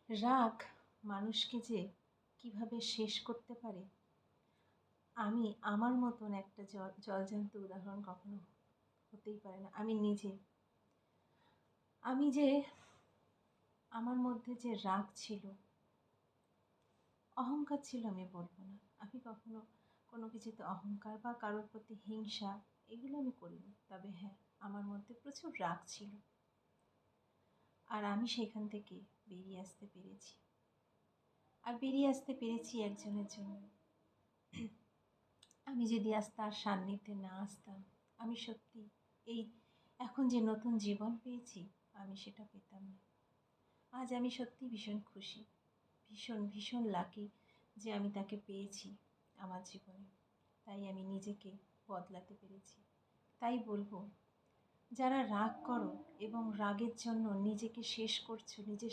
রাগ মানুষকে যে কিভাবে শেষ করতে পারে, আমি আমার মতন একটা জলজ্যান্ত উদাহরণ কখনো হতেই পারে না। আমি নিজে, আমি যে আমার মধ্যে যে রাগ ছিল, অহংকার ছিল আমি বলবো না। আমি কখনো কোনো কিছুতে অহংকার বা কারোর প্রতি হিংসা এগুলো আমি করিনি। তবে হ্যাঁ, আমার মধ্যে প্রচুর রাগ ছিল। আর আমি সেখান থেকে বেরিয়ে আসতে পেরেছি। আর বেরিয়ে আসতে পেরেছি একজনের জন্য। আমি যদি আজ তার সান্নিধ্যে না আসতাম, আমি সত্যি এই এখন যে নতুন জীবন পেয়েছি, আমি সেটা পেতাম না। আজ আমি সত্যিই ভীষণ খুশি, ভীষণ ভীষণ লাকি যে আমি তাকে পেয়েছি আমার জীবনে। তাই আমি নিজেকে বদলাতে পেরেছি। তাই বলবো, যারা রাগ করো এবং রাগের জন্য নিজেকে শেষ করছো, নিজের